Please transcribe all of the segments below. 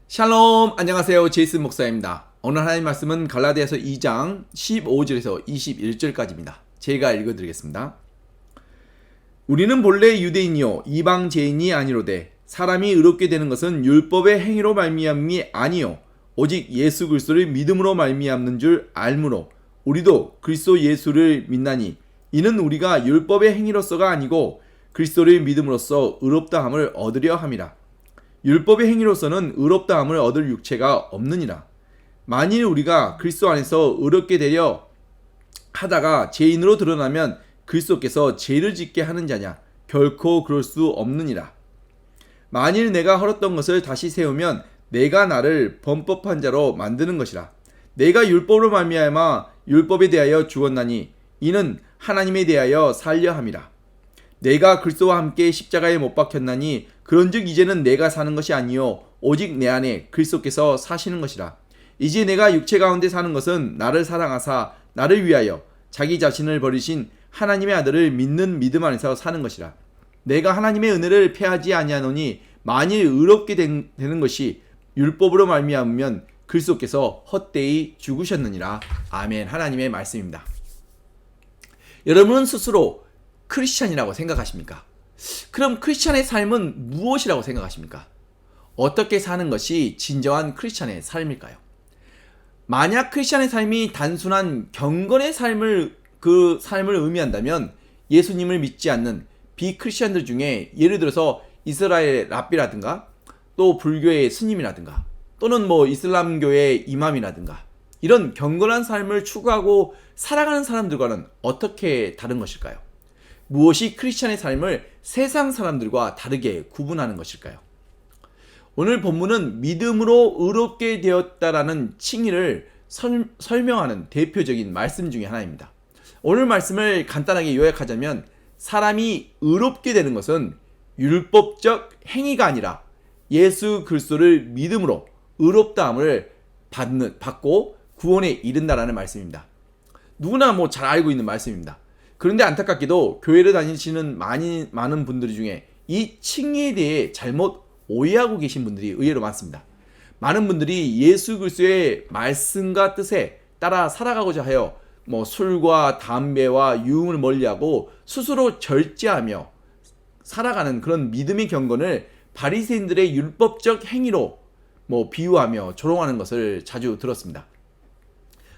샬롬, 안녕하세요. 제이슨 목사입니다. 오늘 하나님 말씀은 갈라디아서 2장 15절에서 21절까지입니다. 제가 읽어드리겠습니다. 우리는 본래 유대인이요 이방제인이 아니로되 사람이 의롭게 되는 것은 율법의 행위로 말미암음이 아니요 오직 예수 그리스도를 믿음으로 말미암는 줄 알므로 우리도 그리스도 예수를 믿나니 이는 우리가 율법의 행위로서가 아니고 그리스도를 믿음으로써 의롭다함을 얻으려 함이라. 율법의 행위로서는 의롭다함을 얻을 육체가 없느니라. 만일 우리가 그리스도 안에서 의롭게 되려 하다가 죄인으로 드러나면 그리스도께서 죄를 짓게 하는 자냐? 결코 그럴 수 없느니라. 만일 내가 헐었던 것을 다시 세우면 내가 나를 범법한 자로 만드는 것이라. 내가 율법으로 말미암아 율법에 대하여 죽었나니 이는 하나님에 대하여 살려 함이라. 내가 그리스도와 함께 십자가에 못 박혔나니 그런즉 이제는 내가 사는 것이 아니요 오직 내 안에 그리스도께서 사시는 것이라. 이제 내가 육체 가운데 사는 것은 나를 사랑하사 나를 위하여 자기 자신을 버리신 하나님의 아들을 믿는 믿음 안에서 사는 것이라. 내가 하나님의 은혜를 패하지 아니하노니 만일 의롭게 되는 것이 율법으로 말미암으면 그리스도께서 헛되이 죽으셨느니라. 아멘. 하나님의 말씀입니다. 여러분은 스스로 크리스찬이라고 생각하십니까? 그럼 크리스찬의 삶은 무엇이라고 생각하십니까? 어떻게 사는 것이 진정한 크리스찬의 삶일까요? 만약 크리스찬의 삶이 단순한 경건의 삶을 의미한다면 예수님을 믿지 않는 비크리스찬들 중에 예를 들어서 이스라엘 랍비라든가 또 불교의 스님이라든가 또는 이슬람교의 이맘이라든가 이런 경건한 삶을 추구하고 살아가는 사람들과는 어떻게 다른 것일까요? 무엇이 크리스찬의 삶을 세상 사람들과 다르게 구분하는 것일까요? 오늘 본문은 믿음으로 의롭게 되었다라는 칭의를 설명하는 대표적인 말씀 중에 하나입니다. 오늘 말씀을 간단하게 요약하자면 사람이 의롭게 되는 것은 율법적 행위가 아니라 예수 그리스도를 믿음으로 의롭다함을 받고 구원에 이른다라는 말씀입니다. 누구나 잘 알고 있는 말씀입니다. 그런데 안타깝게도 교회를 다니시는 많은 분들 중에 이 칭의에 대해 잘못 오해하고 계신 분들이 의외로 많습니다. 많은 분들이 예수 그리스도의 말씀과 뜻에 따라 살아가고자 하여 술과 담배와 유흥을 멀리하고 스스로 절제하며 살아가는 그런 믿음의 경건을 바리새인들의 율법적 행위로 비유하며 조롱하는 것을 자주 들었습니다.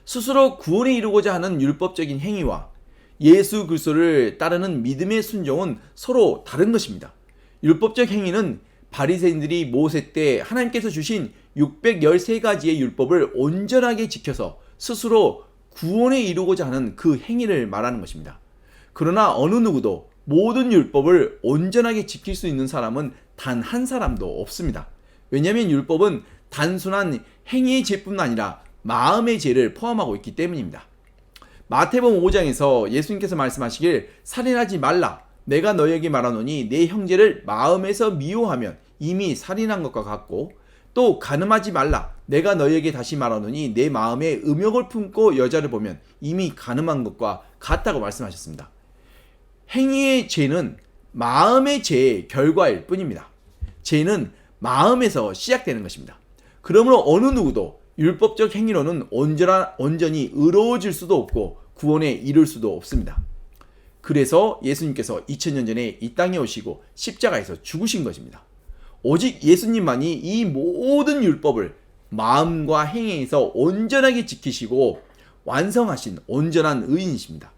스스로 구원에 이루고자 하는 율법적인 행위와 예수 그리스도를 따르는 믿음의 순종은 서로 다른 것입니다. 율법적 행위는 바리새인들이 모세 때 하나님께서 주신 613가지의 율법을 온전하게 지켜서 스스로 구원에 이루고자 하는 그 행위를 말하는 것입니다. 그러나 어느 누구도 모든 율법을 온전하게 지킬 수 있는 사람은 단 한 사람도 없습니다. 왜냐하면 율법은 단순한 행위의 죄뿐 아니라 마음의 죄를 포함하고 있기 때문입니다. 마태복음 5장에서 예수님께서 말씀하시길 살인하지 말라. 내가 너에게 말하노니 내 형제를 마음에서 미워하면 이미 살인한 것과 같고 또 간음하지 말라. 내가 너에게 다시 말하노니 내 마음에 음욕을 품고 여자를 보면 이미 간음한 것과 같다고 말씀하셨습니다. 행위의 죄는 마음의 죄의 결과일 뿐입니다. 죄는 마음에서 시작되는 것입니다. 그러므로 어느 누구도 율법적 행위로는 온전히 의로워질 수도 없고 구원에 이를 수도 없습니다. 그래서 예수님께서 2000년 전에 이 땅에 오시고 십자가에서 죽으신 것입니다. 오직 예수님만이 이 모든 율법을 마음과 행위에서 온전하게 지키시고 완성하신 온전한 의인이십니다.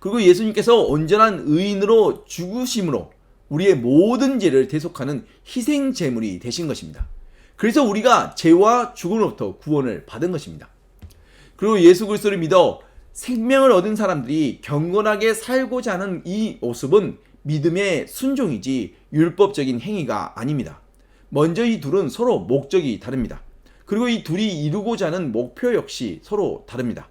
그리고 예수님께서 온전한 의인으로 죽으심으로 우리의 모든 죄를 대속하는 희생 제물이 되신 것입니다. 그래서 우리가 죄와 죽음으로부터 구원을 받은 것입니다. 그리고 예수 그리스도를 믿어 생명을 얻은 사람들이 경건하게 살고자 하는 이 모습은 믿음의 순종이지 율법적인 행위가 아닙니다. 먼저 이 둘은 서로 목적이 다릅니다. 그리고 이 둘이 이루고자 하는 목표 역시 서로 다릅니다.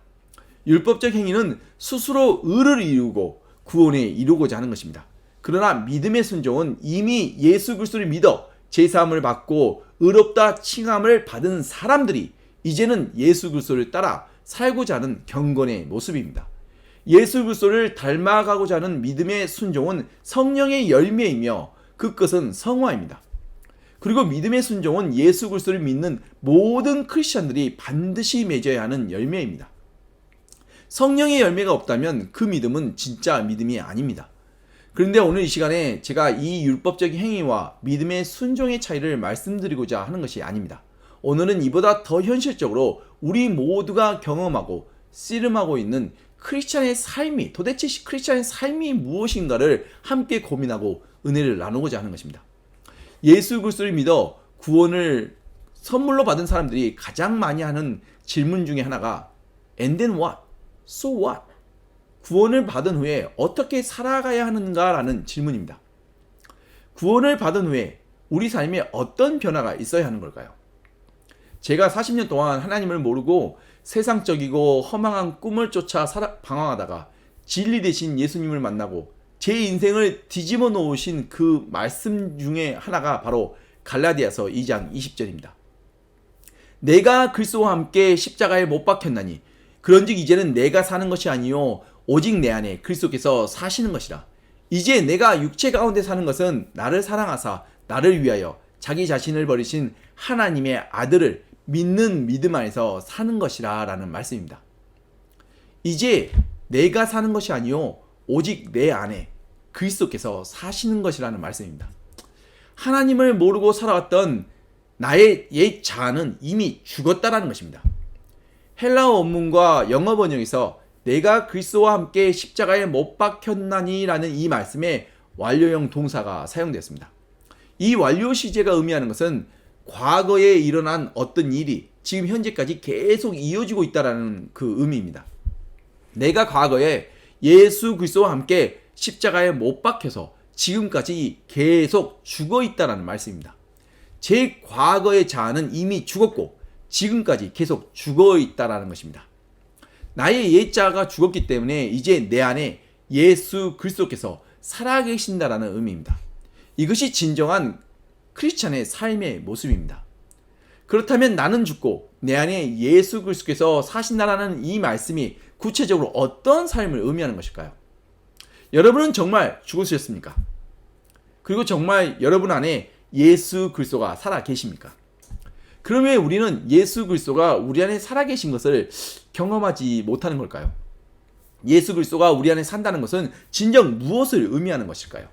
율법적 행위는 스스로 의를 이루고 구원에 이루고자 하는 것입니다. 그러나 믿음의 순종은 이미 예수 그리스도를 믿어 제사함을 받고 의롭다 칭함을 받은 사람들이 이제는 예수 그리스도를 따라 살고자 하는 경건의 모습입니다. 예수 그리스도를 닮아가고자 하는 믿음의 순종은 성령의 열매이며 그 끝은 성화입니다. 그리고 믿음의 순종은 예수 그리스도를 믿는 모든 크리스천들이 반드시 맺어야 하는 열매입니다. 성령의 열매가 없다면 그 믿음은 진짜 믿음이 아닙니다. 그런데 오늘 이 시간에 제가 이 율법적인 행위와 믿음의 순종의 차이를 말씀드리고자 하는 것이 아닙니다. 오늘은 이보다 더 현실적으로 우리 모두가 경험하고 씨름하고 있는 크리스찬의 삶이, 도대체 크리스찬의 삶이 무엇인가를 함께 고민하고 은혜를 나누고자 하는 것입니다. 예수 그리스도를 믿어 구원을 선물로 받은 사람들이 가장 많이 하는 질문 중에 하나가 And then what? So what? 구원을 받은 후에 어떻게 살아가야 하는가라는 질문입니다. 구원을 받은 후에 우리 삶에 어떤 변화가 있어야 하는 걸까요? 제가 40년 동안 하나님을 모르고 세상적이고 허망한 꿈을 쫓아 방황하다가 진리 대신 예수님을 만나고 제 인생을 뒤집어 놓으신 그 말씀 중에 하나가 바로 갈라디아서 2장 20절입니다. 내가 그리스도와 함께 십자가에 못 박혔나니 그런즉 이제는 내가 사는 것이 아니요 오직 내 안에 그리스도께서 사시는 것이라. 이제 내가 육체 가운데 사는 것은 나를 사랑하사 나를 위하여 자기 자신을 버리신 하나님의 아들을 믿는 믿음 안에서 사는 것이라 라는 말씀입니다. 이제 내가 사는 것이 아니요 오직 내 안에 그리스도께서 사시는 것이라는 말씀입니다. 하나님을 모르고 살아왔던 나의 옛 자아는 이미 죽었다라는 것입니다. 헬라어 원문과 영어 번역에서 내가 그리스도와 함께 십자가에 못 박혔나니 라는 이 말씀에 완료형 동사가 사용되었습니다. 이 완료 시제가 의미하는 것은 과거에 일어난 어떤 일이 지금 현재까지 계속 이어지고 있다는 그 의미입니다. 내가 과거에 예수 그리스도와 함께 십자가에 못 박혀서 지금까지 계속 죽어 있다는 말씀입니다. 제 과거의 자아는 이미 죽었고 지금까지 계속 죽어 있다는 것입니다. 나의 옛 자아가 죽었기 때문에 이제 내 안에 예수 그리스도께서 살아계신다라는 의미입니다. 이것이 진정한 크리스찬의 삶의 모습입니다. 그렇다면 나는 죽고 내 안에 예수 그리스도께서 사신다라는 이 말씀이 구체적으로 어떤 삶을 의미하는 것일까요? 여러분은 정말 죽으셨습니까? 그리고 정말 여러분 안에 예수 그리스도가 살아 계십니까? 그러면 우리는 예수 그리스도가 우리 안에 살아 계신 것을 경험하지 못하는 걸까요? 예수 그리스도가 우리 안에 산다는 것은 진정 무엇을 의미하는 것일까요?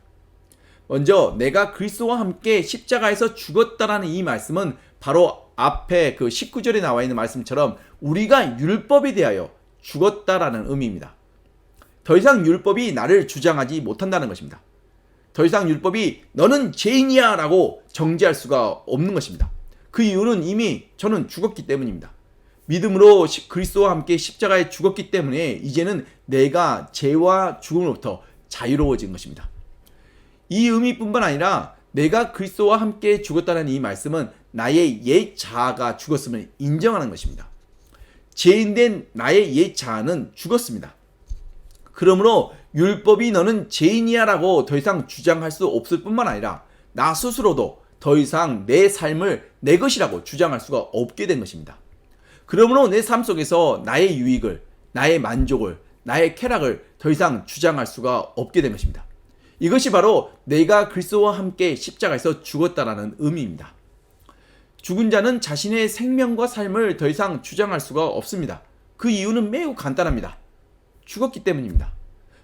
먼저 내가 그리스도와 함께 십자가에서 죽었다라는 이 말씀은 바로 앞에 그 19절에 나와 있는 말씀처럼 우리가 율법에 대하여 죽었다라는 의미입니다. 더 이상 율법이 나를 주장하지 못한다는 것입니다. 더 이상 율법이 너는 죄인이야 라고 정죄할 수가 없는 것입니다. 그 이유는 이미 저는 죽었기 때문입니다. 믿음으로 그리스도와 함께 십자가에 죽었기 때문에 이제는 내가 죄와 죽음으로부터 자유로워진 것입니다. 이 의미뿐만 아니라 내가 그리스도와 함께 죽었다는 이 말씀은 나의 옛 자아가 죽었음을 인정하는 것입니다. 죄인된 나의 옛 자아는 죽었습니다. 그러므로 율법이 너는 죄인이야 라고 더 이상 주장할 수 없을 뿐만 아니라 나 스스로도 더 이상 내 삶을 내 것이라고 주장할 수가 없게 된 것입니다. 그러므로 내 삶 속에서 나의 유익을, 나의 만족을, 나의 쾌락을 더 이상 주장할 수가 없게 된 것입니다. 이것이 바로 내가 그리스도와 함께 십자가에서 죽었다라는 의미입니다. 죽은 자는 자신의 생명과 삶을 더 이상 주장할 수가 없습니다. 그 이유는 매우 간단합니다. 죽었기 때문입니다.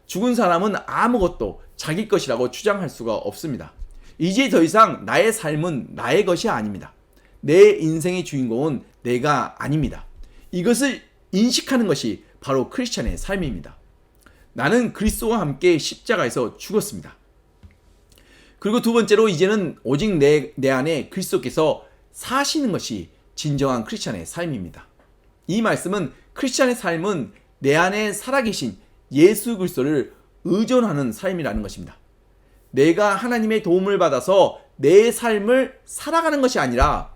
죽은 사람은 아무것도 자기 것이라고 주장할 수가 없습니다. 이제 더 이상 나의 삶은 나의 것이 아닙니다. 내 인생의 주인공은 내가 아닙니다. 이것을 인식하는 것이 바로 크리스찬의 삶입니다. 나는 그리스도와 함께 십자가에서 죽었습니다. 그리고 두 번째로 이제는 오직 내 안에 그리스도께서 사시는 것이 진정한 크리스찬의 삶입니다. 이 말씀은 크리스찬의 삶은 내 안에 살아계신 예수 그리스도를 의존하는 삶이라는 것입니다. 내가 하나님의 도움을 받아서 내 삶을 살아가는 것이 아니라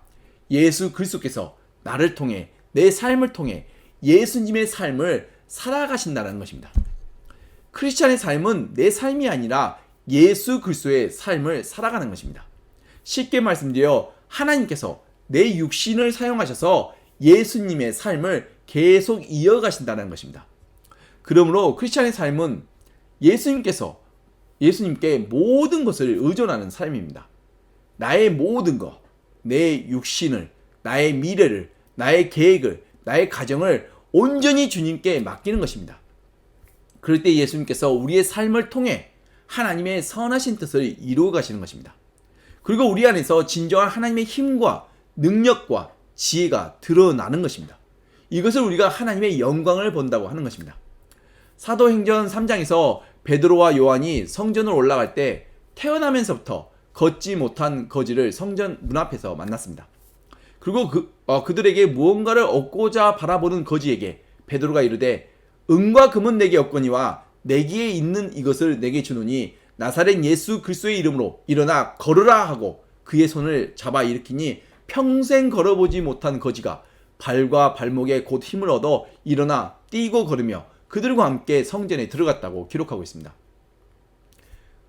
예수 그리스도께서 나를 통해 내 삶을 통해 예수님의 삶을 살아가신다는 것입니다. 크리스찬의 삶은 내 삶이 아니라 예수 그리스도의 삶을 살아가는 것입니다. 쉽게 말씀드려 하나님께서 내 육신을 사용하셔서 예수님의 삶을 계속 이어가신다는 것입니다. 그러므로 크리스찬의 삶은 예수님께 모든 것을 의존하는 삶입니다. 나의 모든 것, 내 육신을, 나의 미래를, 나의 계획을, 나의 가정을 온전히 주님께 맡기는 것입니다. 그럴 때 예수님께서 우리의 삶을 통해 하나님의 선하신 뜻을 이루어 가시는 것입니다. 그리고 우리 안에서 진정한 하나님의 힘과 능력과 지혜가 드러나는 것입니다. 이것을 우리가 하나님의 영광을 본다고 하는 것입니다. 사도행전 3장에서 베드로와 요한이 성전으로 올라갈 때 태어나면서부터 걷지 못한 거지를 성전 문 앞에서 만났습니다. 그리고 그들에게 무언가를 얻고자 바라보는 거지에게 베드로가 이르되 은과 금은 내게 없거니와 내기에 있는 이것을 내게 주노니 나사렛 예수 그리스도의 이름으로 일어나 걸으라 하고 그의 손을 잡아 일으키니 평생 걸어보지 못한 거지가 발과 발목에 곧 힘을 얻어 일어나 뛰고 걸으며 그들과 함께 성전에 들어갔다고 기록하고 있습니다.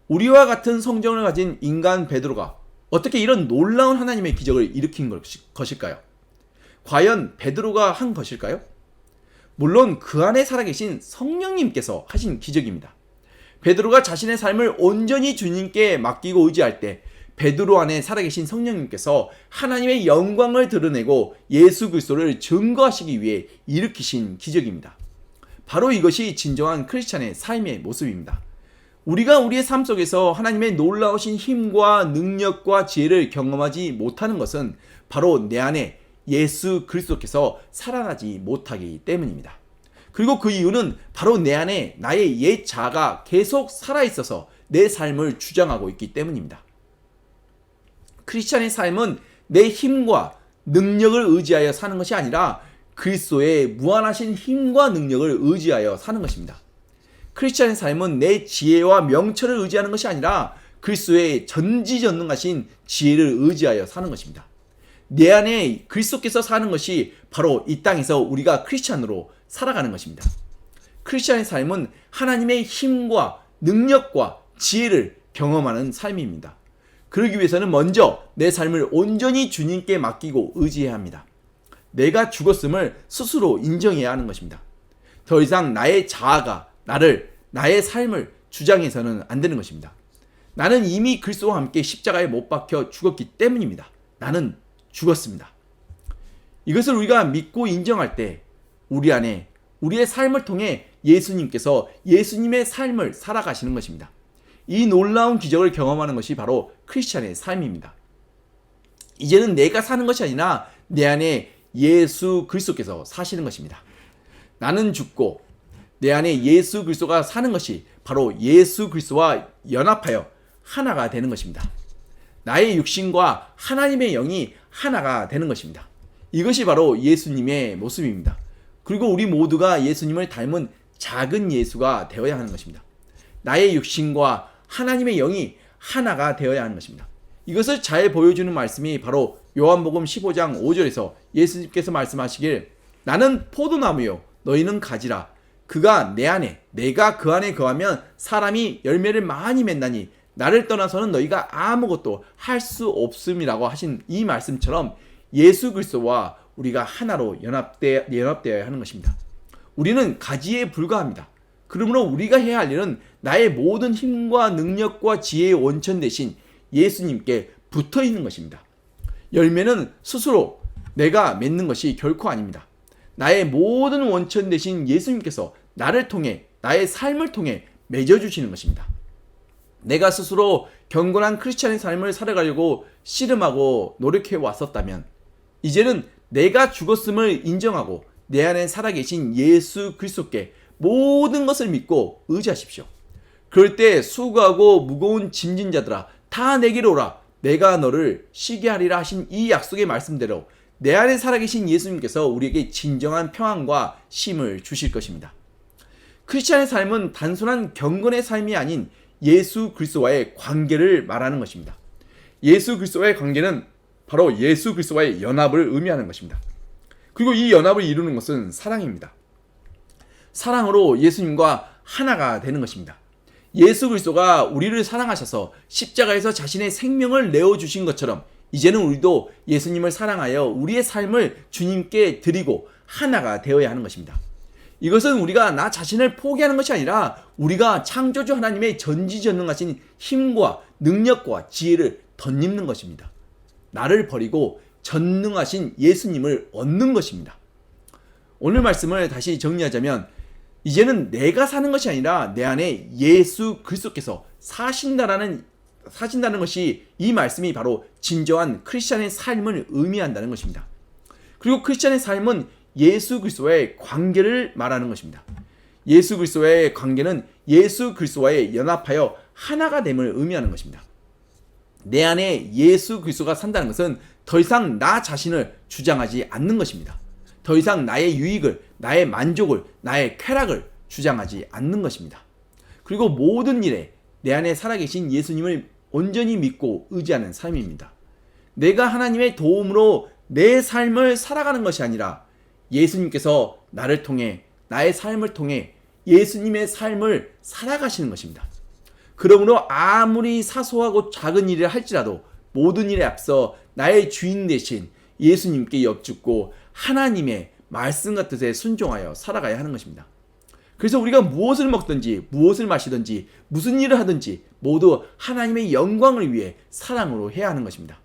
우리와 같은 성정을 가진 인간 베드로가 어떻게 이런 놀라운 하나님의 기적을 일으킨 것일까요? 과연 베드로가 한 것일까요? 물론 그 안에 살아계신 성령님께서 하신 기적입니다. 베드로가 자신의 삶을 온전히 주님께 맡기고 의지할 때 베드로 안에 살아계신 성령님께서 하나님의 영광을 드러내고 예수 그리스도를 증거하시기 위해 일으키신 기적입니다. 바로 이것이 진정한 크리스찬의 삶의 모습입니다. 우리가 우리의 삶 속에서 하나님의 놀라우신 힘과 능력과 지혜를 경험하지 못하는 것은 바로 내 안에 예수 그리스도께서 살아나지 못하기 때문입니다. 그리고 그 이유는 바로 내 안에 나의 옛 자아가 계속 살아있어서 내 삶을 주장하고 있기 때문입니다. 크리스찬의 삶은 내 힘과 능력을 의지하여 사는 것이 아니라 그리스도의 무한하신 힘과 능력을 의지하여 사는 것입니다. 크리스찬의 삶은 내 지혜와 명철을 의지하는 것이 아니라 그리스도의 전지전능하신 지혜를 의지하여 사는 것입니다. 내 안에 그리스도께서 사는 것이 바로 이 땅에서 우리가 크리스찬으로 살아가는 것입니다. 크리스찬의 삶은 하나님의 힘과 능력과 지혜를 경험하는 삶입니다. 그러기 위해서는 먼저 내 삶을 온전히 주님께 맡기고 의지해야 합니다. 내가 죽었음을 스스로 인정해야 하는 것입니다. 더 이상 나의 자아가 나의 삶을 주장해서는 안 되는 것입니다. 나는 이미 그리스도와 함께 십자가에 못 박혀 죽었기 때문입니다. 나는 죽었습니다. 이것을 우리가 믿고 인정할 때 우리 안에 우리의 삶을 통해 예수님께서 예수님의 삶을 살아가시는 것입니다. 이 놀라운 기적을 경험하는 것이 바로 크리스찬의 삶입니다. 이제는 내가 사는 것이 아니라 내 안에 예수 그리스도께서 사시는 것입니다. 나는 죽고 내 안에 예수 그리스도가 사는 것이 바로 예수 그리스도와 연합하여 하나가 되는 것입니다. 나의 육신과 하나님의 영이 하나가 되는 것입니다. 이것이 바로 예수님의 모습입니다. 그리고 우리 모두가 예수님을 닮은 작은 예수가 되어야 하는 것입니다. 나의 육신과 하나님의 영이 하나가 되어야 하는 것입니다. 이것을 잘 보여주는 말씀이 바로 요한복음 15장 5절에서 예수님께서 말씀하시길 나는 포도나무요 너희는 가지라 그가 내 안에 내가 그 안에 거하면 사람이 열매를 많이 맺나니 나를 떠나서는 너희가 아무것도 할 수 없음이라고 하신 이 말씀처럼 예수 그리스도와 우리가 하나로 연합되어야 하는 것입니다. 우리는 가지에 불과합니다. 그러므로 우리가 해야 할 일은 나의 모든 힘과 능력과 지혜의 원천 대신 예수님께 붙어 있는 것입니다. 열매는 스스로 내가 맺는 것이 결코 아닙니다. 나의 모든 원천 대신 예수님께서 나를 통해 나의 삶을 통해 맺어주시는 것입니다. 내가 스스로 경건한 크리스찬의 삶을 살아가려고 씨름하고 노력해 왔었다면 이제는 내가 죽었음을 인정하고 내 안에 살아계신 예수 그리스도께 모든 것을 믿고 의지하십시오. 그럴 때 수고하고 무거운 짐진 자들아 다 내게로 오라 내가 너를 쉬게 하리라 하신 이 약속의 말씀대로 내 안에 살아계신 예수님께서 우리에게 진정한 평안과 쉼을 주실 것입니다. 크리스찬의 삶은 단순한 경건의 삶이 아닌 예수 그리스도와의 관계를 말하는 것입니다. 예수 그리스도와의 관계는 바로 예수 그리스도와의 연합을 의미하는 것입니다. 그리고 이 연합을 이루는 것은 사랑입니다. 사랑으로 예수님과 하나가 되는 것입니다. 예수 그리스도가 우리를 사랑하셔서 십자가에서 자신의 생명을 내어주신 것처럼 이제는 우리도 예수님을 사랑하여 우리의 삶을 주님께 드리고 하나가 되어야 하는 것입니다. 이것은 우리가 나 자신을 포기하는 것이 아니라 우리가 창조주 하나님의 전지전능하신 힘과 능력과 지혜를 덧입는 것입니다. 나를 버리고 전능하신 예수님을 얻는 것입니다. 오늘 말씀을 다시 정리하자면 이제는 내가 사는 것이 아니라 내 안에 예수 그리스도께서 사신다는 것이 이 말씀이 바로 진정한 크리스찬의 삶을 의미한다는 것입니다. 그리고 크리스찬의 삶은 예수 그리스도와의 관계를 말하는 것입니다. 예수 그리스도와의 관계는 예수 그리스도와의 연합하여 하나가 됨을 의미하는 것입니다. 내 안에 예수 그리스도가 산다는 것은 더 이상 나 자신을 주장하지 않는 것입니다. 더 이상 나의 유익을, 나의 만족을, 나의 쾌락을 주장하지 않는 것입니다. 그리고 모든 일에 내 안에 살아계신 예수님을 온전히 믿고 의지하는 삶입니다. 내가 하나님의 도움으로 내 삶을 살아가는 것이 아니라 예수님께서 나를 통해, 나의 삶을 통해 예수님의 삶을 살아가시는 것입니다. 그러므로 아무리 사소하고 작은 일을 할지라도 모든 일에 앞서 나의 주인 되신 예수님께 엽죽고 하나님의 말씀과 뜻에 순종하여 살아가야 하는 것입니다. 그래서 우리가 무엇을 먹든지 무엇을 마시든지 무슨 일을 하든지 모두 하나님의 영광을 위해 사랑으로 해야 하는 것입니다.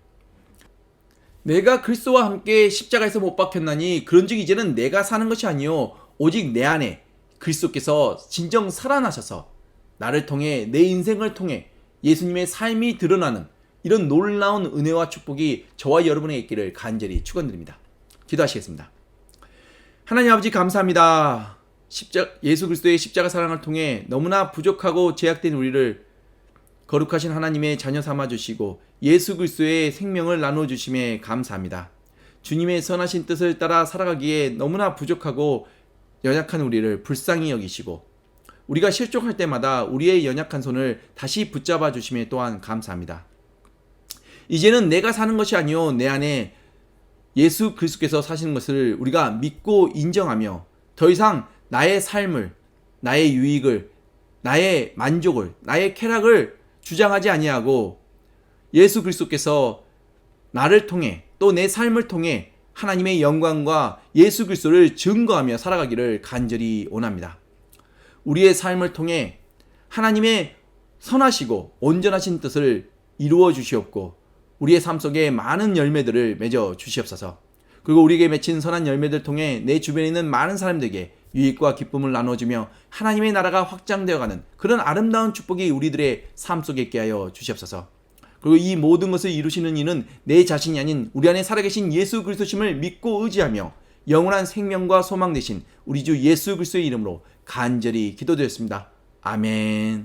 내가 그리스도와 함께 십자가에서 못 박혔나니 그런즉 이제는 내가 사는 것이 아니요 오직 내 안에 그리스도께서 진정 살아나셔서 나를 통해 내 인생을 통해 예수님의 삶이 드러나는 이런 놀라운 은혜와 축복이 저와 여러분에게 있기를 간절히 축원드립니다. 기도하시겠습니다. 하나님 아버지 감사합니다. 예수 그리스도의 십자가 사랑을 통해 너무나 부족하고 제약된 우리를 거룩하신 하나님의 자녀 삼아주시고 예수 그리스도의 생명을 나눠주심에 감사합니다. 주님의 선하신 뜻을 따라 살아가기에 너무나 부족하고 연약한 우리를 불쌍히 여기시고 우리가 실족할 때마다 우리의 연약한 손을 다시 붙잡아 주심에 또한 감사합니다. 이제는 내가 사는 것이 아니요 내 안에 예수 그리스도께서 사시는 것을 우리가 믿고 인정하며 더 이상 나의 삶을, 나의 유익을, 나의 만족을, 나의 쾌락을 주장하지 아니하고 예수 그리스도께서 나를 통해 또 내 삶을 통해 하나님의 영광과 예수 그리스도를 증거하며 살아가기를 간절히 원합니다. 우리의 삶을 통해 하나님의 선하시고 온전하신 뜻을 이루어 주시옵고 우리의 삶 속에 많은 열매들을 맺어 주시옵소서. 그리고 우리에게 맺힌 선한 열매들 통해 내 주변에 있는 많은 사람들에게 유익과 기쁨을 나눠주며 하나님의 나라가 확장되어가는 그런 아름다운 축복이 우리들의 삶 속에 있게 하여 주시옵소서. 그리고 이 모든 것을 이루시는 이는 내 자신이 아닌 우리 안에 살아계신 예수 그리스도심을 믿고 의지하며 영원한 생명과 소망 되신 우리 주 예수 그리스도의 이름으로 간절히 기도드렸습니다. 아멘.